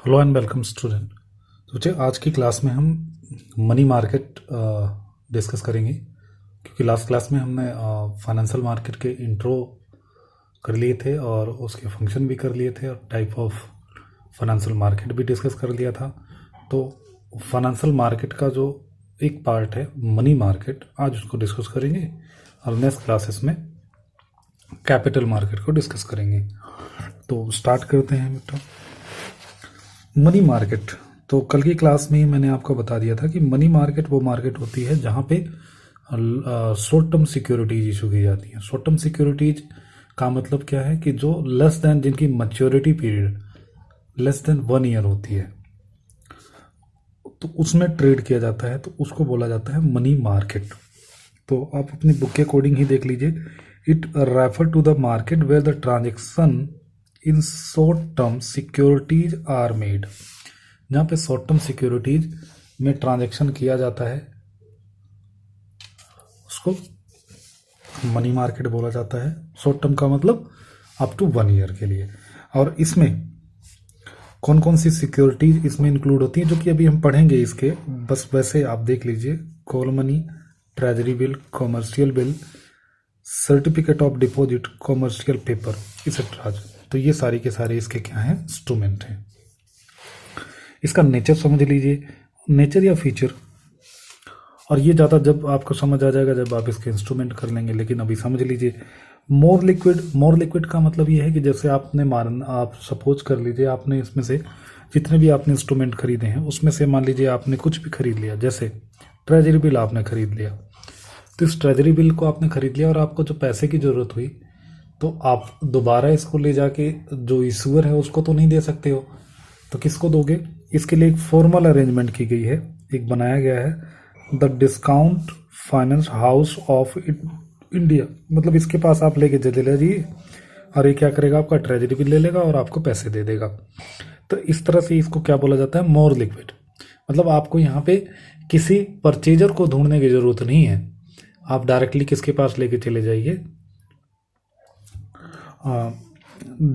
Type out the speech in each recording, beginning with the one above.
Hello and welcome student. तो बच्चे आज की क्लास में हम मनी मार्केट डिस्कस करेंगे, क्योंकि लास्ट क्लास में हमने फाइनेंशियल मार्केट के इंट्रो कर लिए थे और उसके फंक्शन भी कर लिए थे और टाइप ऑफ फाइनेंशियल मार्केट भी डिस्कस कर लिया था। तो फाइनेंशियल मार्केट का जो एक पार्ट है मनी मार्केट, आज उसको डिस्कस करेंगे और नेक्स्ट क्लासेस में कैपिटल मार्केट को डिस्कस करेंगे। तो स्टार्ट करते हैं बेटा। मनी मार्केट, तो कल की क्लास में ही मैंने आपको बता दिया था कि मनी मार्केट वो मार्केट होती है जहाँ पे शॉर्ट टर्म सिक्योरिटीज इशू की जाती हैं। शॉर्ट टर्म सिक्योरिटीज का मतलब क्या है कि जो लेस देन, जिनकी maturity period less than 1 year होती है, तो उसमें ट्रेड किया जाता है, तो उसको बोला जाता है मनी मार्केट। तो आप अपनी बुक के अकॉर्डिंग ही देख लीजिए। It refer to the market where the transaction in short term securities are made. जहाँ पे शॉर्ट टर्म सिक्योरिटीज में ट्रांजेक्शन किया जाता है उसको मनी मार्केट बोला जाता है। शॉर्ट टर्म का मतलब अप टू 1 ईयर के लिए। और इसमें कौन कौन सी सिक्योरिटीज इसमें इंक्लूड होती हैं, जो कि अभी हम पढ़ेंगे इसके, बस वैसे आप देख लीजिए। Call money, treasury bill, commercial bill, certificate of deposit, commercial paper, etcetera. तो ये सारी के सारे इसके क्या हैं, इंस्ट्रूमेंट हैं। इसका नेचर समझ लीजिए, नेचर या फीचर, और ये ज़्यादा जब आपको समझ आ जाएगा जब आप इसके इंस्ट्रूमेंट कर लेंगे, लेकिन अभी समझ लीजिए। मोर लिक्विड, मोर लिक्विड का मतलब ये है कि जैसे आप सपोज कर लीजिए आपने इसमें से जितने भी आपने इंस्ट्रूमेंट खरीदे हैं उसमें से मान लीजिए आपने कुछ भी खरीद लिया, जैसे ट्रेजरी बिल आपने खरीद लिया। तो इस ट्रेजरी बिल को आपने खरीद लिया और आपको जो पैसे की ज़रूरत हुई, तो आप दोबारा इसको ले जाके जो इशूअर है उसको तो नहीं दे सकते हो, तो किसको दोगे? इसके लिए एक फॉर्मल अरेंजमेंट की गई है, एक बनाया गया है the discount finance house of India. मतलब इसके पास आप लेके चले जाइए और ये क्या करेगा, आपका ट्रेजरी बिल ले लेगा और आपको पैसे दे देगा। तो इस तरह से इसको क्या बोला जाता है, मोर लिक्विड। मतलब आपको यहाँ पे किसी परचेजर को ढूंढने की जरूरत नहीं है, आप डायरेक्टली किसके पास लेके चले जाइए,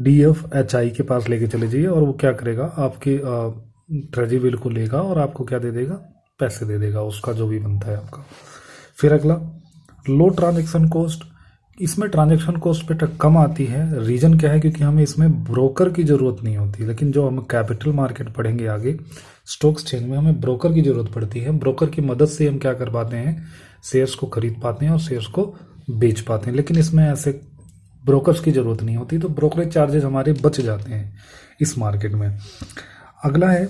DFHI के पास लेके चले जाइए और वो क्या करेगा, आपके ट्रेजरी बिल को लेगा और आपको क्या दे देगा, पैसे दे देगा, उसका जो भी बनता है आपका। फिर अगला लो ट्रांजेक्शन कॉस्ट। इसमें ट्रांजेक्शन कॉस्ट पे कम आती है। रीजन क्या है, क्योंकि हमें इसमें ब्रोकर की ज़रूरत नहीं होती। लेकिन जो हम कैपिटल मार्केट पढ़ेंगे आगे, स्टॉक एक्सचेंज में हमें ब्रोकर की ज़रूरत पड़ती है। ब्रोकर की मदद से हम क्या कर पाते हैं, शेयर्स को खरीद पाते हैं और शेयर्स को बेच पाते हैं। लेकिन इसमें ऐसे ब्रोकर्स की ज़रूरत नहीं होती, तो ब्रोकरेज चार्जेस हमारे बच जाते हैं इस मार्केट में। अगला है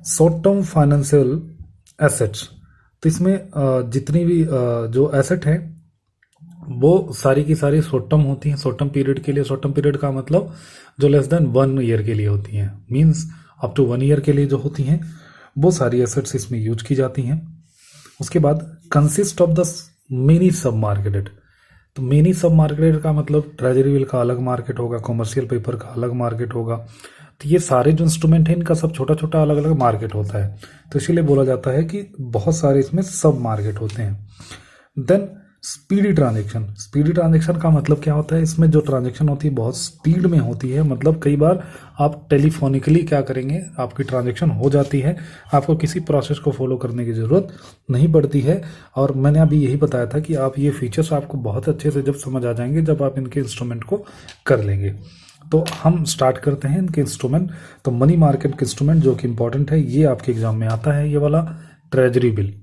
शॉर्ट टर्म फाइनेंशियल एसेट्स। तो इसमें जितनी भी जो एसेट है वो सारी की सारी शॉर्ट टर्म होती हैं, शॉर्ट टर्म पीरियड के लिए। शॉर्ट टर्म पीरियड का मतलब जो लेस देन 1 ईयर के लिए होती हैं, मीन्स अप टू 1 ईयर के लिए जो होती हैं, वो सारी एसेट्स इसमें यूज की जाती हैं। उसके बाद कंसिस्ट ऑफ द मेनी सब मार्केटेड। तो मेनी सब मार्केट का मतलब ट्रेजरी बिल का अलग मार्केट होगा, कॉमर्शियल पेपर का अलग मार्केट होगा। तो ये सारे जो इंस्ट्रूमेंट हैं इनका सब छोटा छोटा अलग अलग मार्केट होता है, तो इसीलिए बोला जाता है कि बहुत सारे इसमें सब मार्केट होते हैं। Then speedy transaction. Speedy transaction का मतलब क्या होता है, इसमें जो ट्रांजेक्शन होती है बहुत स्पीड में होती है। मतलब कई बार आप टेलीफोनिकली क्या करेंगे, आपकी ट्रांजेक्शन हो जाती है, आपको किसी प्रोसेस को फॉलो करने की ज़रूरत नहीं पड़ती है। और मैंने अभी यही बताया था कि आप ये फीचर्स आपको बहुत अच्छे से जब समझ आ जाएंगे जब आप इनके इंस्ट्रूमेंट को कर लेंगे। तो हम स्टार्ट करते हैं इनके इंस्ट्रूमेंट। तो मनी मार्केट के इंस्ट्रूमेंट जो कि इंपॉर्टेंट है, ये आपके एग्जाम में आता है, ये वाला ट्रेजरी बिल।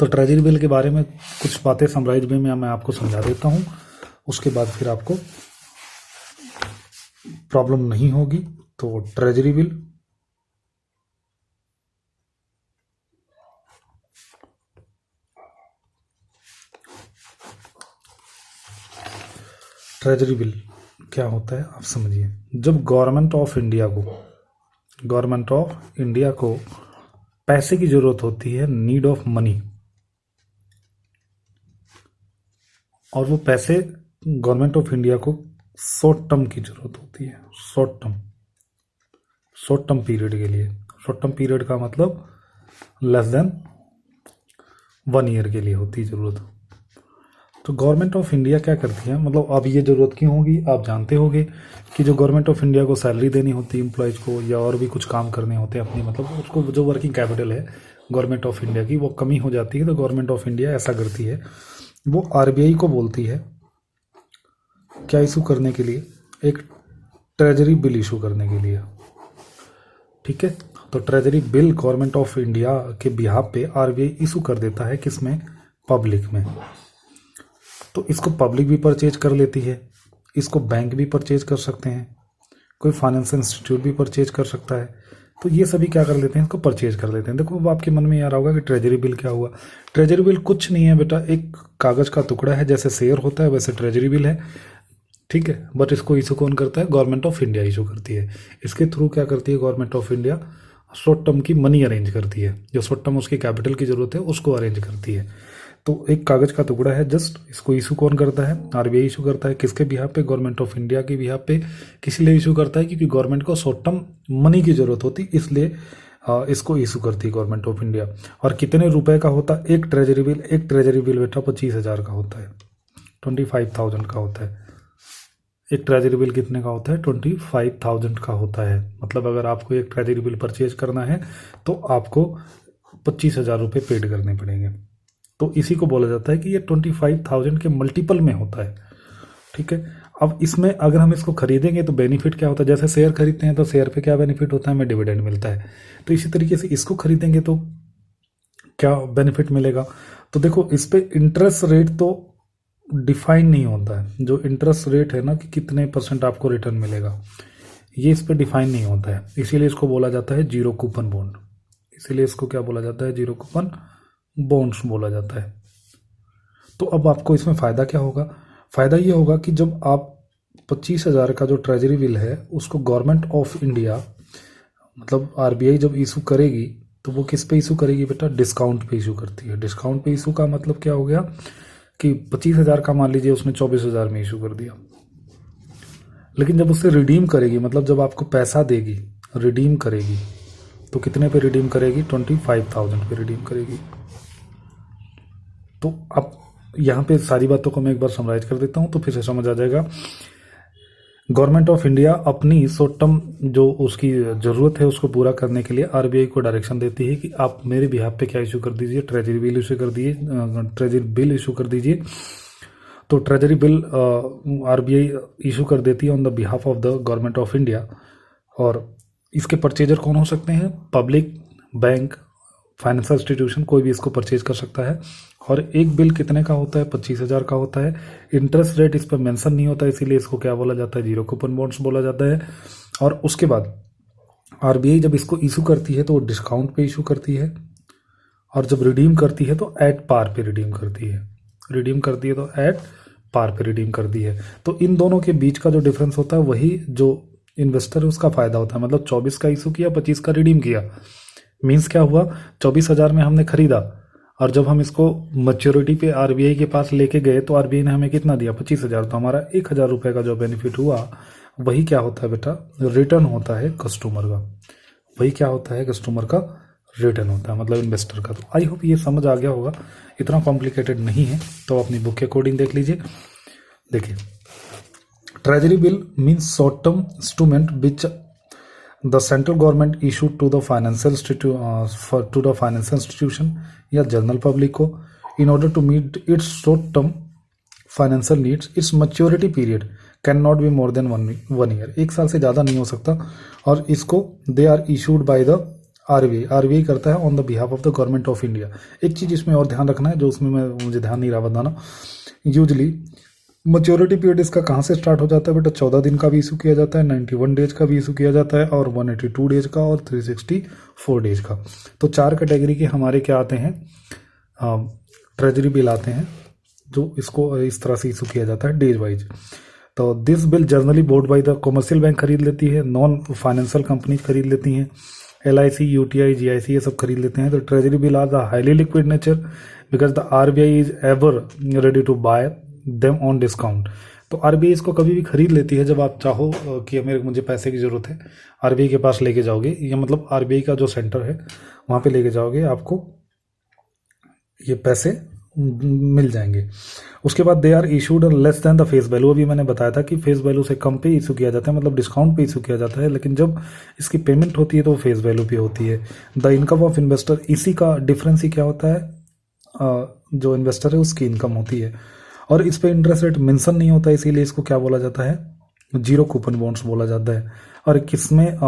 तो ट्रेजरी बिल के बारे में कुछ बातें समराइज में मैं आपको समझा देता हूँ, उसके बाद फिर आपको प्रॉब्लम नहीं होगी। तो ट्रेजरी बिल, ट्रेजरी बिल क्या होता है आप समझिए। जब गवर्नमेंट ऑफ इंडिया को पैसे की जरूरत होती है, नीड ऑफ मनी, और वो पैसे गवर्नमेंट ऑफ इंडिया को शॉर्ट टर्म की जरूरत होती है, शॉर्ट टर्म पीरियड के लिए। शॉर्ट टर्म पीरियड का मतलब लेस देन 1 ईयर के लिए होती है जरूरत। तो गवर्नमेंट ऑफ इंडिया क्या करती है, मतलब अब ये ज़रूरत क्यों होगी, आप जानते होंगे कि जो गवर्नमेंट ऑफ इंडिया को सैलरी देनी होती है एम्प्लॉयज़ को, या और भी कुछ काम करने होते हैं अपनी, मतलब उसको जो वर्किंग कैपिटल है गवर्नमेंट ऑफ इंडिया की वो कमी हो जाती है, तो गवर्नमेंट ऑफ इंडिया ऐसा करती है, वो आरबीआई को बोलती है क्या इशू करने के लिए, एक ट्रेजरी बिल इशू करने के लिए। ठीक है, तो treasury bill government of India के बिहाफ पे आरबीआई इशू कर देता है, किसमें, पब्लिक में। तो इसको पब्लिक भी परचेज कर लेती है, इसको बैंक भी परचेज कर सकते हैं, कोई फाइनेंशियल इंस्टीट्यूट भी परचेज कर सकता है। तो ये सभी क्या कर लेते हैं, इसको परचेज कर लेते हैं। देखो अब आपके मन में ये आ रहा होगा कि ट्रेजरी बिल क्या हुआ। ट्रेजरी बिल कुछ नहीं है बेटा, एक कागज़ का टुकड़ा है, जैसे शेयर होता है वैसे ट्रेजरी बिल है। ठीक है, बट इसको इशू कौन करता है, गवर्नमेंट ऑफ इंडिया इशू करती है। इसके थ्रू क्या करती है government of India, short term की मनी अरेंज करती है, जो शॉर्ट टर्म उसकी कैपिटल की जरूरत है उसको अरेंज करती है। तो एक कागज़ का टुकड़ा है जस्ट, इसको इशू कौन करता है, आरबीआई इशू करता है। किसके बिहाफ पे, गवर्नमेंट ऑफ इंडिया के बिहाफ पे। किस लिए इशू करता है, क्योंकि गवर्नमेंट को शॉर्ट टर्म मनी की जरूरत होती, इसलिए इसको इशू करती है गवर्नमेंट ऑफ इंडिया। और कितने रुपए का होता है एक ट्रेजरी बिल, एक ट्रेजरी बिल बेटा 25,000 का होता है, 25,000 का होता है। एक ट्रेजरी बिल कितने का होता है, 25,000 का होता है। मतलब अगर आपको एक ट्रेजरी बिल परचेज करना है तो आपको 25,000 रुपये पेड करने पड़ेंगे। तो इसी को बोला जाता है कि ये 25,000 के मल्टीपल में होता है। ठीक है, अब इसमें अगर हम इसको खरीदेंगे तो बेनिफिट क्या होता है, जैसे शेयर खरीदते हैं तो शेयर पे क्या बेनिफिट होता है, हमें डिविडेंड मिलता है। तो इसी तरीके से इसको खरीदेंगे तो क्या बेनिफिट मिलेगा। तो देखो इस पे इंटरेस्ट रेट तो डिफाइन नहीं होता है, जो इंटरेस्ट रेट है ना कि कितने % आपको रिटर्न मिलेगा, ये इस पे डिफाइन नहीं होता है। इसीलिए इसको बोला जाता है जीरो कूपन बॉन्ड। इसीलिए इसको क्या बोला जाता है, जीरो कूपन बॉन्ड्स बोला जाता है। तो अब आपको इसमें फ़ायदा क्या होगा, फ़ायदा ये होगा कि जब आप 25,000 का जो ट्रेजरी बिल है उसको गवर्नमेंट ऑफ इंडिया मतलब आरबीआई जब इशू करेगी तो वो किस पे इशू करेगी बेटा, डिस्काउंट पे इशू करती है। डिस्काउंट पे इशू का मतलब क्या हो गया कि 25,000 का मान लीजिए उसने 24,000 में इशू कर दिया, लेकिन जब उससे रिडीम करेगी, मतलब जब आपको पैसा देगी, रिडीम करेगी, तो कितने पे रिडीम करेगी, 25,000 पे रिडीम करेगी। तो अब यहाँ पे सारी बातों को मैं एक बार समराइज कर देता हूँ तो फिर से समझ आ जाएगा। गवर्नमेंट ऑफ इंडिया अपनी शॉर्ट टर्म जो उसकी ज़रूरत है उसको पूरा करने के लिए आरबीआई को डायरेक्शन देती है कि आप मेरे बिहाफ पे क्या इशू कर दीजिए, ट्रेजरी बिल इशू कर दिए, ट्रेजरी बिल इशू कर दीजिए। तो ट्रेजरी बिल आरबीआई इशू कर देती है on the behalf of the government of India. और इसके परचेजर कौन हो सकते हैं, पब्लिक, बैंक, फाइनेंशियल इंस्टीट्यूशन, कोई भी इसको परचेज कर सकता है। और एक बिल कितने का होता है, 25,000 का होता है। इंटरेस्ट रेट इस पर मेंशन नहीं होता, इसीलिए इसको क्या बोला जाता है, जीरो कूपन बॉन्ड्स बोला जाता है। और उसके बाद आरबीआई जब इसको इशू करती है तो वो डिस्काउंट पे इशू करती है, और जब रिडीम करती है तो एट पार पे रिडीम करती है। रिडीम करती है तो एट पार पे रिडीम करती है। तो इन दोनों के बीच का जो डिफरेंस होता है वही जो इन्वेस्टर है उसका फायदा होता है। मतलब 24 का इशू किया, 25 का रिडीम किया, मीन्स क्या हुआ, 24,000 में हमने खरीदा और जब हम इसको मैच्योरिटी पे आरबीआई के पास लेके गए तो आरबीआई ने हमें कितना दिया, 25,000। तो हमारा 1,000 रुपये का जो बेनिफिट हुआ वही क्या होता है बेटा, रिटर्न होता है कस्टमर का। वही क्या होता है, कस्टमर का रिटर्न होता है, मतलब इन्वेस्टर का। तो आई होप ये समझ आ गया होगा, इतना कॉम्प्लिकेटेड नहीं है। तो अपनी बुक के अकॉर्डिंग देख लीजिए। देखिए, treasury bill means short term instrument which the central government issued to the financial institution या जनरल पब्लिक को in order to meet its short term financial needs. its maturity period cannot be more than one year. एक साल से ज़्यादा नहीं हो सकता। और इसको they are issued by the RBI, RBI करता है on the behalf of the government of India. एक चीज़ इसमें और ध्यान रखना है जो उसमें मुझे ध्यान नहीं रहा बताना, यूजली मैच्योरिटी पीरियड इसका कहाँ से स्टार्ट हो जाता है बेटा, 14 दिन का भी इशू किया जाता है, 91 डेज का भी इशू किया जाता है, और 182 डेज का और 364 डेज का। तो 4 कैटेगरी के हमारे क्या आते हैं, ट्रेजरी बिल आते हैं, जो इसको इस तरह से इशू किया जाता है डेज वाइज। तो this bill generally board by the commercial bank खरीद लेती है, नॉन फाइनेंशियल कंपनीज खरीद लेती हैं, LIC, UTI, GIC ये सब खरीद लेते हैं। तो treasury bill are the highly liquid nature because the RBI is ever ready to buy them on discount. तो आरबीआई इसको कभी भी खरीद मुझे है, जब आप चाहो कि मुझे पैसे की ज़रूरत है, आरबीआई के पास लेके जाओगे, या मतलब आरबीआई का जो सेंटर है वहाँ पे लेके जाओगे, आपको ये पैसे मिल जाएंगे। उसके बाद they are issued less than the face value. अभी मैंने बताया था कि फेस वैल्यू से कम पे इशू किया जाता है, मतलब डिस्काउंट पे इशू किया जाता है, लेकिन जब इसकी पेमेंट होती है तो फेस वैल्यू पे होती है। द इनकम ऑफ इन्वेस्टर, इसी का डिफरेंस ही क्या होता है, जो इन्वेस्टर है उसकी इनकम होती है। और इस पे इंटरेस्ट रेट मेंशन नहीं होता, इसीलिए इसको क्या बोला जाता है, जीरो कूपन बॉन्ड्स बोला जाता है। और किसमें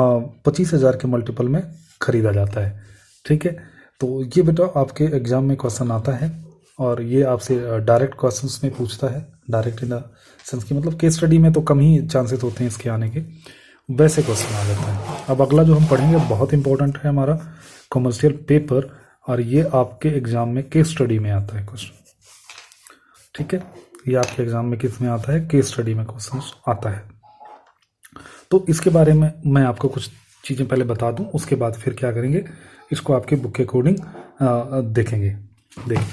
25,000 के मल्टीपल में खरीदा जाता है। ठीक है, तो ये बेटा आपके एग्जाम में क्वेश्चन आता है, और ये आपसे डायरेक्ट क्वेश्चंस में पूछता है। डायरेक्ट इन द सेंस की मतलब केस स्टडी में तो कम ही चांसेस होते हैं इसके आने के, वैसे क्वेश्चन आ जाता है। अब अगला जो हम पढ़ेंगे बहुत इंपॉर्टेंट है हमारा कॉमर्शियल पेपर, और ये आपके एग्जाम में केस स्टडी में आता है क्वेश्चन। ठीक है, ये आपके एग्जाम में किस में आता है, केस स्टडी में क्वेश्चन आता है। तो इसके बारे में मैं आपको कुछ चीज़ें पहले बता दूं, उसके बाद फिर क्या करेंगे, इसको आपके बुक के अकॉर्डिंग देखेंगे। देखिए,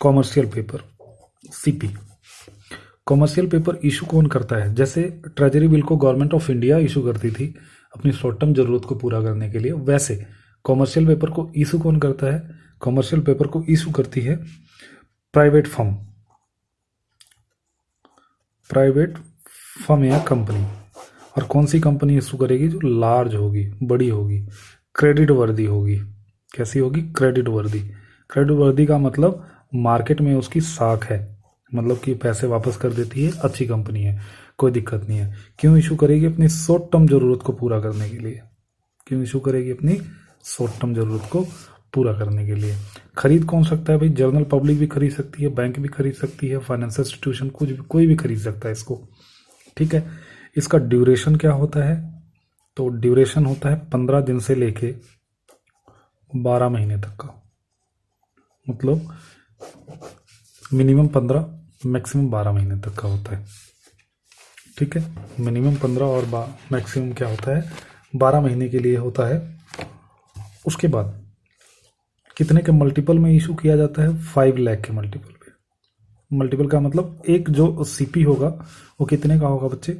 commercial paper CP, commercial paper issue कौन करता है, जैसे ट्रेजरी बिल को गवर्नमेंट ऑफ इंडिया इशू करती थी अपनी शॉर्ट टर्म जरूरत को पूरा करने के लिए, वैसे कॉमर्शियल पेपर को इशू कौन करता है, कॉमर्शियल पेपर को इशू करती है प्राइवेट फर्म, प्राइवेट फर्म या कंपनी। और कौन सी कंपनी इशू करेगी, जो लार्ज होगी, बड़ी होगी, क्रेडिट वर्दी होगी। कैसी होगी, क्रेडिट वर्दी। क्रेडिट वर्दी का मतलब मार्केट में उसकी साख है, मतलब कि पैसे वापस कर देती है, अच्छी कंपनी है, कोई दिक्कत नहीं है। क्यों इशू करेगी, अपनी शॉर्ट टर्म जरूरत को पूरा करने के लिए। क्यों इशू करेगी, अपनी शॉर्ट टर्म जरूरत को पूरा करने के लिए। खरीद कौन सकता है भाई, जनरल पब्लिक भी खरीद सकती है, बैंक भी खरीद सकती है, फाइनेंशियल इंस्टीट्यूशन कुछ भी, कोई भी खरीद सकता है इसको। ठीक है, इसका ड्यूरेशन क्या होता है, तो ड्यूरेशन होता है 15 दिन से लेके 12 महीने तक का, मतलब मिनिमम 15 मैक्सिमम 12 महीने तक का होता है। ठीक है, मिनिमम 15 और मैक्सिमम क्या होता है, 12 महीने के लिए होता है। उसके बाद कितने के मल्टीपल में इशू किया जाता है, 5 लाख के मल्टीपल पे। मल्टीपल का मतलब एक जो सीपी होगा वो कितने का होगा बच्चे,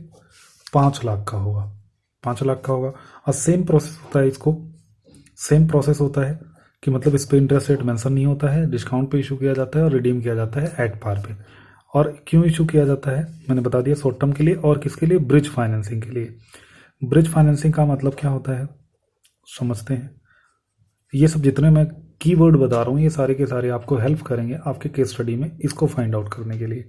5 लाख का होगा, 5 लाख का होगा। और सेम प्रोसेस होता है, इसको सेम प्रोसेस होता है कि मतलब इस पे इंटरेस्ट रेट मेंशन नहीं होता है, डिस्काउंट पे इशू किया जाता है और रिडीम किया जाता है एट पार पे। और क्यों इशू किया जाता है मैंने बता दिया, शॉर्ट टर्म के लिए, और किसके लिए, ब्रिज फाइनेंसिंग के लिए। ब्रिज फाइनेंसिंग का मतलब क्या होता है समझते हैं। ये सब जितने मैं कीवर्ड बता रहा हूँ ये सारे के सारे आपको हेल्प करेंगे आपके केस स्टडी में इसको फाइंड आउट करने के लिए।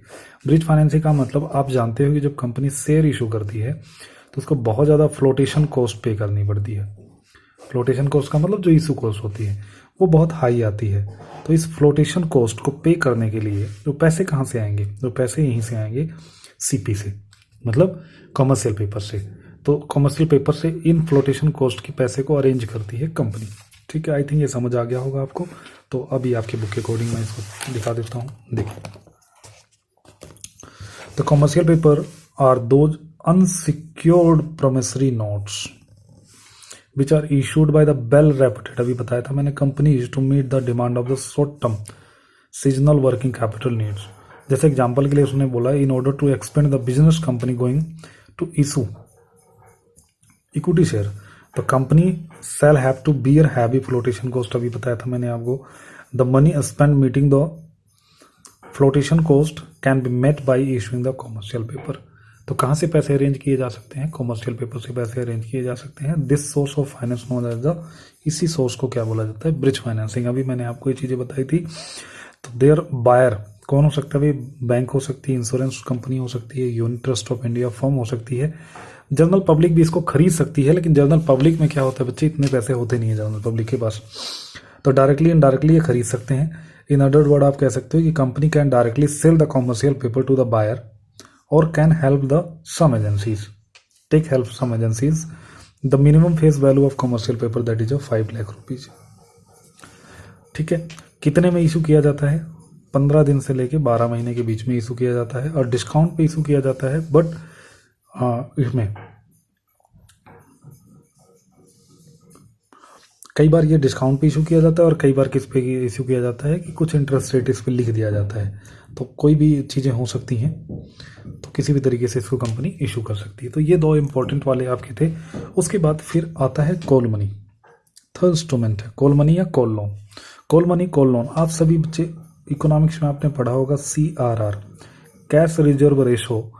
ब्रिज फाइनेंसिंग का मतलब आप जानते हो कि जब कंपनी शेयर इशू करती है तो उसको बहुत ज़्यादा फ्लोटेशन कॉस्ट पे करनी पड़ती है। फ्लोटेशन कॉस्ट का मतलब जो इशू कॉस्ट होती है वो बहुत हाई आती है। तो इस फ्लोटेशन कॉस्ट को पे करने के लिए जो पैसे कहाँ से आएंगे, जो पैसे यहीं से आएंगे सीपी से, मतलब कॉमर्शियल पेपर से। तो कॉमर्शियल पेपर से इन फ्लोटेशन कॉस्ट के पैसे को अरेंज करती है कंपनी। ठीक है, आई थिंक ये समझ आ गया होगा आपको। तो अभी आपके बुक के अकॉर्डिंग मैं इसको दिखा देता हूँ। देखिए, the commercial paper are those unsecured promissory notes which are issued by the well reputed, अभी बताया था मैंने, companies to meet the demand of the short term seasonal working capital needs. जैसे एग्जाम्पल के लिए उसने बोला, in order to expand the business company going to issue equity share the company shall have to bear heavy flotation cost, अभी बताया था मैंने आपको। the money spent meeting the flotation cost can be met by issuing the commercial paper। तो कहाँ से पैसे arrange किए जा सकते हैं, कॉमर्शियल पेपर से पैसे अरेंज किए जा सकते हैं। This source of finance known as the, इसी सोर्स को क्या बोला जाता है, ब्रिज फाइनेंसिंग। अभी मैंने आपको ये चीजें बताई थी। तो देयर बायर कौन हो सकता है, बैंक हो सकती है, इंश्योरेंस कंपनी हो सकती है, unit trust of India firm हो सकती है, जनरल पब्लिक भी इसको खरीद सकती है। लेकिन जनरल पब्लिक में क्या होता है बच्चे, इतने पैसे होते नहीं है जनरल पब्लिक के पास, तो डायरेक्टली इनडायरेक्टली ये खरीद सकते हैं। इन अदर वर्ड आप कह सकते हो कि company can directly sell the commercial paper to the buyer और can help the some agencies, take help some agencies. The minimum face value of commercial paper that is 5 lakh rupees. ठीक है, कितने में इशू किया जाता है, 15 दिन से लेके 12 महीने के बीच में इशू किया जाता है और डिस्काउंट पे इशू किया जाता है। बट इसमें कई बार ये डिस्काउंट पे इशू किया जाता है और कई बार किस पे इशू किया जाता है कि कुछ इंटरेस्ट रेट इस पे लिख दिया जाता है। तो कोई भी चीज़ें हो सकती हैं, तो किसी भी तरीके से इसको कंपनी इशू कर सकती है। तो ये 2 इंपॉर्टेंट वाले आपके थे। उसके बाद फिर आता है कॉल मनी, थर्ड इंस्ट्रूमेंट है कॉल मनी या call loan. Call money, call loan, आप सभी बच्चे इकोनॉमिक्स में आपने पढ़ा होगा CRR, कैश रिजर्व रेशो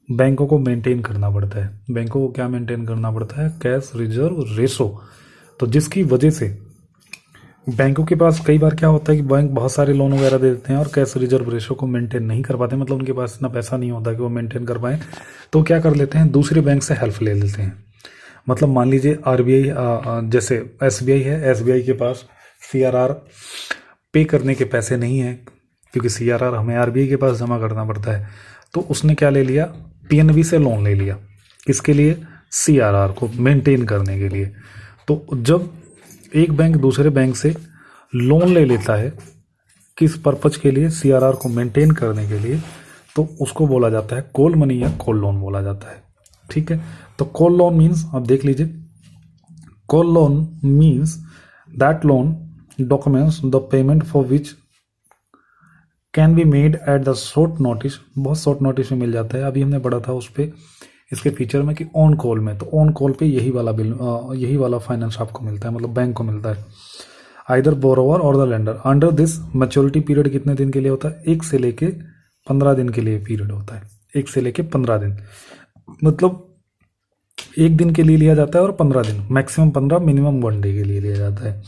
बैंकों को मेंटेन करना पड़ता है। बैंकों को क्या मेंटेन करना पड़ता है? Cash reserve ratio. तो जिसकी वजह से बैंकों के पास कई बार क्या होता है कि बैंक बहुत सारे लोन वगैरह दे देते हैं और कैश रिजर्व रेशो को मेंटेन नहीं कर पाते, मतलब उनके पास इतना पैसा नहीं होता कि वो मेंटेन कर पाए, तो क्या कर लेते हैं, दूसरे बैंक से हेल्प ले लेते हैं। मतलब मान लीजिए RBI, जैसे SBI है, SBI के पास CRR पे करने के पैसे नहीं है, क्योंकि CRR हमें RBI के पास जमा करना पड़ता है, तो उसने क्या ले लिया, PNB से लोन ले लिया। किसके लिए? CRR को मेंटेन करने के लिए। तो जब एक बैंक दूसरे बैंक से लोन ले लेता है किस पर्पज के लिए? CRR को मेंटेन करने के लिए, तो उसको बोला जाता है कॉल मनी या कॉल लोन बोला जाता है। ठीक है, तो कॉल लोन मीन्स, अब देख लीजिए, call loan means that loan documents the payment for which can be made at the short notice. बहुत शॉर्ट नोटिस में मिल जाता है। अभी हमने पढ़ा था उस पर, इसके फीचर में कि ऑन कॉल में, तो ऑन कॉल पे यही वाला बिल, यही वाला फाइनेंस आपको मिलता है, मतलब बैंक को मिलता है। आइदर बोरोवर और the lender under this maturity period कितने दिन के लिए होता है? 1 से लेके 15 दिन के लिए पीरियड होता है। 1 से लेके 15 दिन, मतलब 1 दिन के लिए लिया जाता है और 15 दिन, मैक्सिमम 15, मिनिमम 1 डे के लिए लिया जाता है।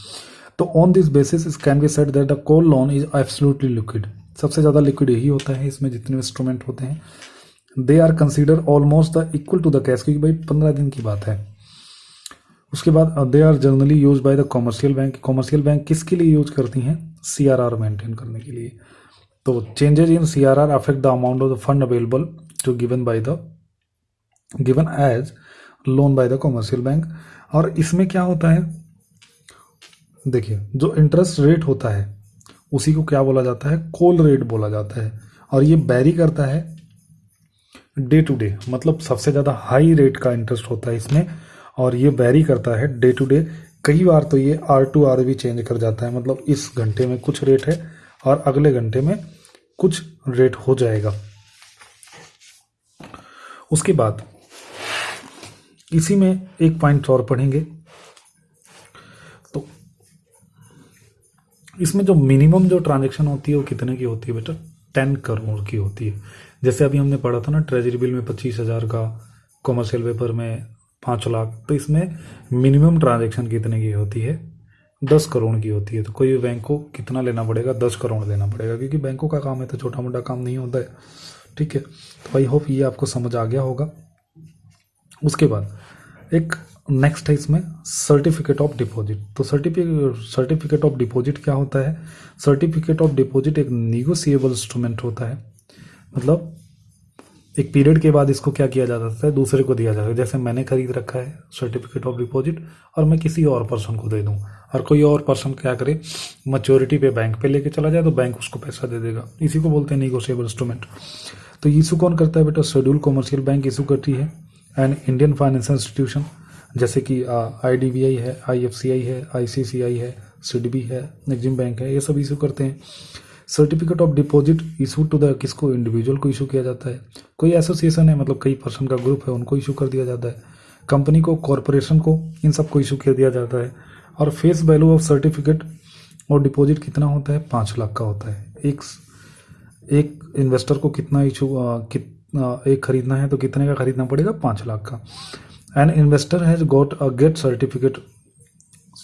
तो on this basis it can be said that the call loan is absolutely liquid. सबसे ज़्यादा लिक्विड यही होता है इसमें जितने इंस्ट्रूमेंट होते हैं। They are consider almost the equal to the cash, क्योंकि भाई 15 दिन की बात है। उसके बाद they are generally use by the commercial bank. Commercial bank किसके लिए यूज करती हैं? CRR मेंटेन करने के लिए। तो changes in CRR affect the amount of the fund available to given as loan by the commercial bank. और इसमें क्या होता है, देखिए, जो इंटरेस्ट रेट होता है उसी को क्या बोला जाता है? कॉल रेट बोला जाता है। और ये वेरी करता है डे टू डे, मतलब सबसे ज़्यादा हाई रेट का इंटरेस्ट होता है इसमें, और ये वेरी करता है डे टू डे। कई बार तो ये R to R भी चेंज कर जाता है, मतलब इस घंटे में कुछ रेट है और अगले घंटे में कुछ रेट हो जाएगा। उसके बाद इसी में एक पॉइंट और पढ़ेंगे, तो इसमें जो मिनिमम जो ट्रांजैक्शन होती है वो कितने की होती है बेटा? 10 करोड़ की होती है। जैसे अभी हमने पढ़ा था ना, ट्रेजरी बिल में 25,000 का, कॉमर्शियल पेपर में 5 लाख, तो इसमें मिनिमम ट्रांजैक्शन कितने की होती है? 10 करोड़ की होती है। तो कोई बैंक को कितना लेना पड़ेगा? 10 करोड़ देना पड़ेगा, क्योंकि बैंकों का काम है तो छोटा मोटा काम नहीं होता है। ठीक है, तो आई होप ये आपको समझ आ गया होगा। उसके बाद एक नेक्स्ट है इसमें सर्टिफिकेट ऑफ डिपॉजिट। तो सर्टिफिकेट ऑफ डिपॉजिट क्या होता है? सर्टिफिकेट ऑफ डिपॉजिट एक निगोशिएबल इंस्ट्रूमेंट होता है, मतलब एक पीरियड के बाद इसको क्या किया जा सकता है? दूसरे को दिया जाता है। जैसे मैंने खरीद रखा है सर्टिफिकेट ऑफ डिपॉजिट और मैं किसी और पर्सन को दे दूं, और कोई और पर्सन क्या करे, मैच्योरिटी पे बैंक पे लेके चला जाए, तो बैंक उसको पैसा दे देगा। इसी को बोलते हैं निगोशिएबल इंस्ट्रूमेंट। तो इशू कौन करता है बेटा? शेड्यूल कॉमर्शियल बैंक इशू करती है, एंड इंडियन फाइनेंशियल इंस्टीट्यूशन जैसे कि IDBI है, IFCI है, ICCI है, SIDBI है, एग्जिम बैंक है, ये सब इशू करते हैं। Certificate of deposit issue to the किसको? इंडिविजुअल को इशू किया जाता है। कोई एसोसिएशन है, मतलब कई पर्सन का ग्रुप है, उनको इशू कर दिया जाता है। कंपनी को, कॉरपोरेशन को, इन सबको इशू कर दिया जाता है। और फेस वैल्यू ऑफ सर्टिफिकेट और डिपॉजिट कितना होता है? 5 लाख का होता है। एक इन्वेस्टर को कितना एक खरीदना है तो कितने का खरीदना पड़ेगा? 5 लाख का। An investor has got a gate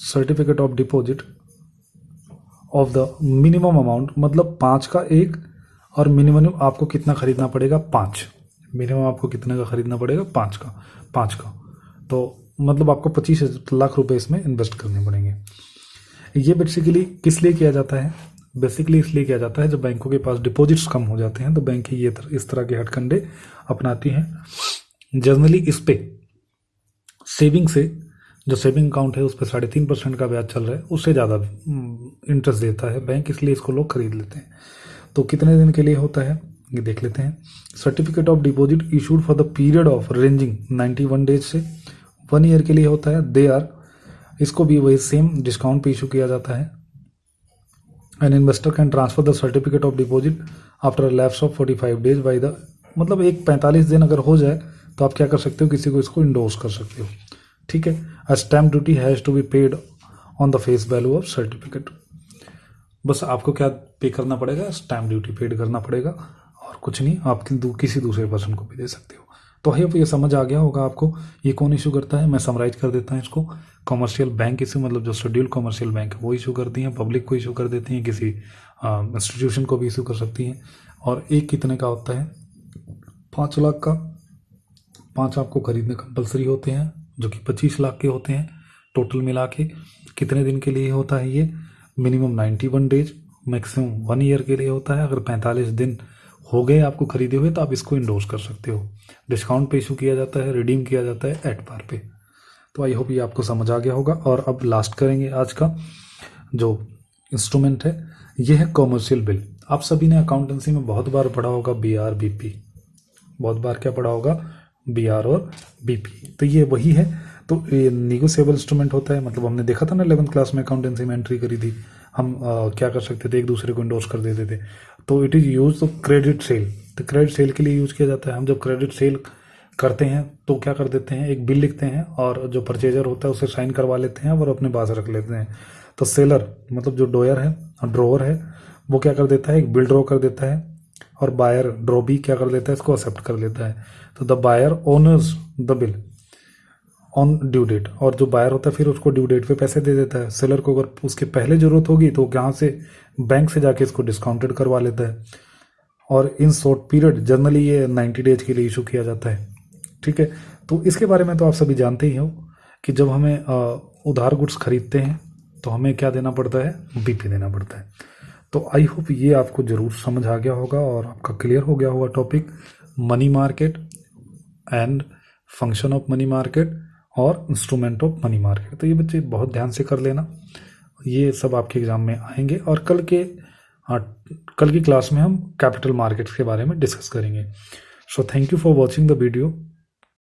certificate of deposit of the minimum amount, मतलब 5 का एक, और मिनिमम आपको कितना खरीदना पड़ेगा? 5। मिनिमम आपको कितने का खरीदना पड़ेगा? 5 का। तो मतलब आपको 25 लाख रुपए इसमें इन्वेस्ट करने पड़ेंगे। ये बेसिकली किस लिए किया जाता है? बेसिकली इसलिए किया जाता है जब बैंकों के पास डिपॉजिट्स कम हो जाते हैं तो बैंक ये इस तरह के हथकंडे अपनाती हैं। जनरली इस पे सेविंग से, जो सेविंग अकाउंट है उस पर 3.5% का ब्याज चल रहा है, उससे ज़्यादा इंटरेस्ट देता है बैंक, इसलिए इसको लोग खरीद लेते हैं। तो कितने दिन के लिए होता है ये देख लेते हैं। Certificate of deposit issued for the period of ranging 91 days से 1 ईयर के लिए होता है। इसको भी वही सेम डिस्काउंट पे इशू किया जाता है। An investor can transfer the certificate of deposit after lapse of 45 days by the, मतलब एक 45 दिन अगर हो जाए तो आप क्या कर सकते हो? किसी को इसको इंडोर्स कर सकते हो। ठीक है। A stamp duty has to be paid on the face value of certificate. बस आपको क्या पे करना पड़ेगा, स्टैम्प ड्यूटी पेड करना पड़ेगा और कुछ नहीं, आप किसी दूसरे पर्सन को भी दे सकते हो। तो आई होप ये समझ आ गया होगा आपको। ये कौन इशू करता है, मैं समराइज कर देता हूँ इसको। कॉमर्शियल बैंक इशू, मतलब जो शेड्यूल कॉमर्शियल बैंक है वो इशू करती हैं, पब्लिक को इशू कर देती हैं, किसी इंस्टीट्यूशन को भी इशू कर सकती हैं। और एक कितने का होता है, 5 लाख का। 5 आपको खरीदने कंपलसरी होते हैं, जो कि 25 लाख के होते हैं टोटल मिला के। कितने दिन के लिए होता है ये, मिनिमम 91 डेज, मैक्सिमम 1 ईयर के लिए होता है। अगर 45 दिन हो गए आपको खरीदे हुए तो आप इसको इंडोर्स कर सकते हो। डिस्काउंट पे इशू किया जाता है, रिडीम किया जाता है एट पार पे। तो आई होप ये आपको समझ आ गया होगा। और अब लास्ट करेंगे आज का जो इंस्ट्रूमेंट है, ये है कॉमर्शियल बिल। आप सभी ने अकाउंटेंसी में बहुत बार पढ़ा होगा BR BP, बहुत बार क्या पढ़ा होगा, BR और BP। तो ये वही है। तो ये निगोशिएबल इंस्ट्रूमेंट होता है, मतलब हमने देखा था ना 11th क्लास में अकाउंटेंसी में एंट्री करी थी, हम क्या कर सकते थे, एक दूसरे को इंडोर्स कर देते थे। तो इट इज़ यूज तो क्रेडिट सेल, तो क्रेडिट सेल के लिए यूज किया जाता है। हम जब क्रेडिट सेल करते हैं तो क्या कर देते हैं, एक बिल लिखते हैं और जो परचेजर होता है उसे साइन करवा लेते हैं और अपने पास रख लेते हैं। तो सेलर मतलब जो डोयर है, ड्रोवर है, वो क्या कर देता है, एक बिल ड्रॉ कर देता है, और बायर ड्रॉ भी क्या कर लेता है, इसको एक्सेप्ट कर लेता है। तो the buyer honours the bill on due date, और जो बायर होता है फिर उसको ड्यू डेट पे पैसे दे देता है। सेलर को अगर उसके पहले जरूरत होगी तो यहाँ से बैंक से जाके इसको डिस्काउंटेड करवा लेता है। और इन शॉर्ट पीरियड जनरली ये 90 डेज के लिए इशू किया जाता है। ठीक है, तो इसके बारे में तो आप सभी जानते ही हो कि जब हमें उधार गुड्स खरीदते हैं तो हमें क्या देना पड़ता है, BP देना पड़ता है। तो आई होप ये आपको जरूर समझ आ गया होगा और आपका क्लियर हो गया होगा topic money market and function of money market और इंस्ट्रूमेंट ऑफ मनी मार्केट। तो ये बच्चे बहुत ध्यान से कर लेना, ये सब आपके एग्जाम में आएंगे। और कल की क्लास में हम कैपिटल मार्केट्स के बारे में डिस्कस करेंगे। So thank you for watching the video.